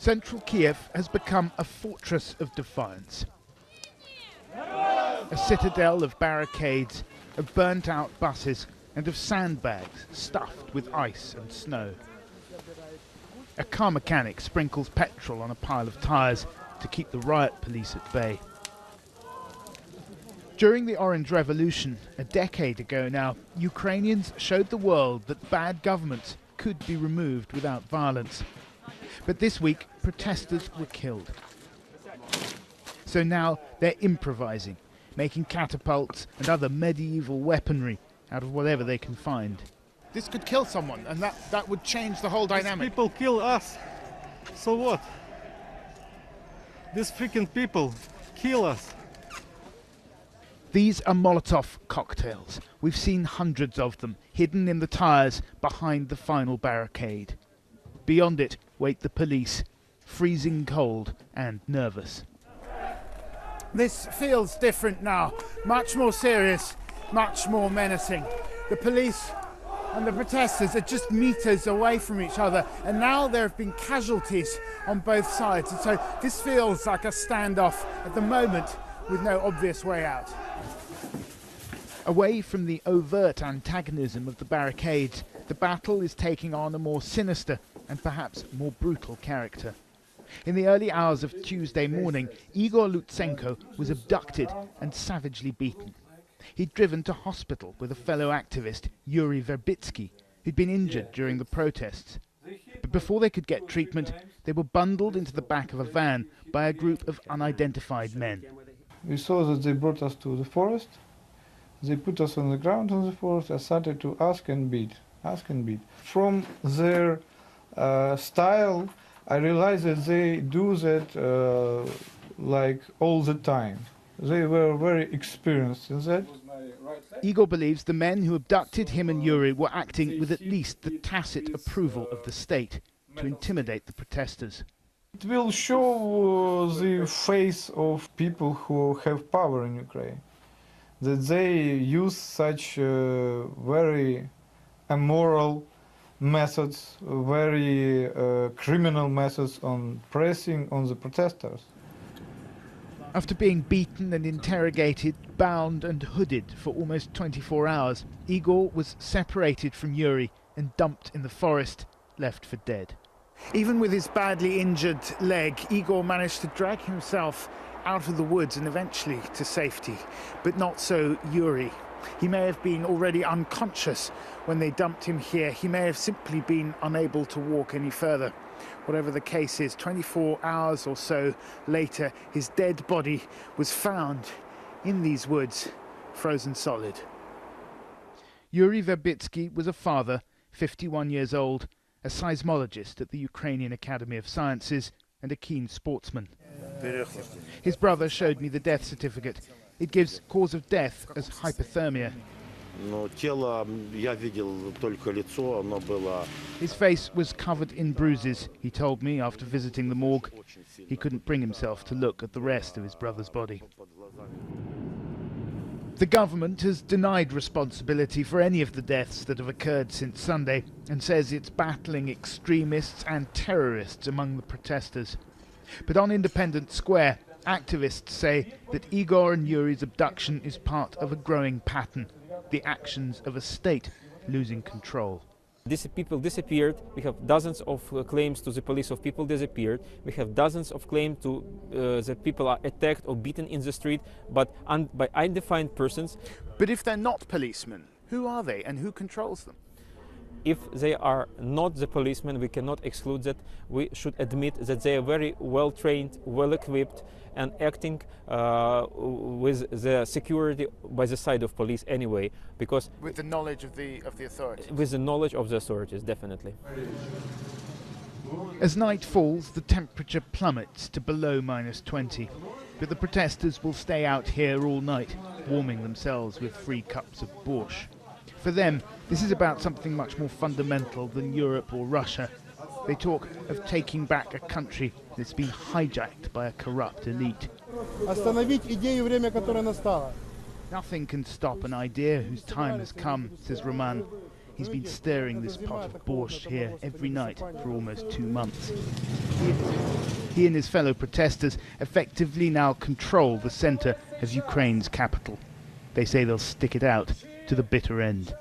Central Kiev has become a fortress of defiance. A citadel of barricades, of burnt-out buses and of sandbags stuffed with ice and snow. A car mechanic sprinkles petrol on a pile of tyres to keep the riot police at bay. During the Orange Revolution, a decade ago now, Ukrainians showed the world that bad governments could be removed without violence. But this week, protesters were killed. So now they're improvising, making catapults and other medieval weaponry out of whatever they can find. This could kill someone, and that would change the whole dynamic. These people kill us, so what? These freaking people kill us. These are Molotov cocktails. We've seen hundreds of them, hidden in the tyres behind the final barricade. Beyond it wait the police, freezing cold and nervous. This feels different now, much more serious, much more menacing. The police and the protesters are just meters away from each other, and now there have been casualties on both sides. And so this feels like a standoff at the moment with no obvious way out. Away from the overt antagonism of the barricades, the battle is taking on a more sinister and perhaps more brutal character. In the early hours of Tuesday morning, Igor Lutsenko was abducted and savagely beaten. He'd driven to hospital with a fellow activist, Yuri Verbitsky, who'd been injured during the protests. But before they could get treatment, they were bundled into the back of a van by a group of unidentified men. We saw that they brought us to the forest. They put us on the ground in the forest and started to ask and beat. From their style, I realized that they do that like all the time. They were very experienced in that. Igor believes the men who abducted him and Yuri were acting with at least the tacit approval of the state to intimidate the protesters. It will show the face of people who have power in Ukraine, that they use such very immoral methods, very criminal methods on pressing on the protesters. After being beaten and interrogated, bound and hooded for almost 24 hours, Igor was separated from Yuri and dumped in the forest, left for dead. Even with his badly injured leg, Igor managed to drag himself out of the woods and eventually to safety. But not so Yuri. He may have been already unconscious when they dumped him here. He may have simply been unable to walk any further. Whatever the case is, 24 hours or so later, his dead body was found in these woods, frozen solid. Yuri Verbitsky was a father, 51 years old, a seismologist at the Ukrainian Academy of Sciences, and a keen sportsman. His brother showed me the death certificate. It gives cause of death as hypothermia. His face was covered in bruises, he told me after visiting the morgue. He couldn't bring himself to look at the rest of his brother's body. The government has denied responsibility for any of the deaths that have occurred since Sunday and says it's battling extremists and terrorists among the protesters. But on Independence Square, activists say that Igor and Yuri's abduction is part of a growing pattern, the actions of a state losing control. These people disappeared. We have dozens of claims to the police of people disappeared. We have dozens of claims to that people are attacked or beaten in the street, but by undefined persons. But if they're not policemen, who are they and who controls them? If they are not the policemen, we cannot exclude that. We should admit that they are very well trained, well equipped, and acting with the security by the side of police anyway, because with the knowledge of the authorities. With the knowledge of the authorities, definitely. As night falls, the temperature plummets to below -20, but the protesters will stay out here all night, warming themselves with free cups of borscht. For them, this is about something much more fundamental than Europe or Russia. They talk of taking back a country that's been hijacked by a corrupt elite. Nothing can stop an idea whose time has come, says Roman. He's been stirring this pot of borscht here every night for almost 2 months. He and his fellow protesters effectively now control the centre of Ukraine's capital. They say they'll stick it out to the bitter end.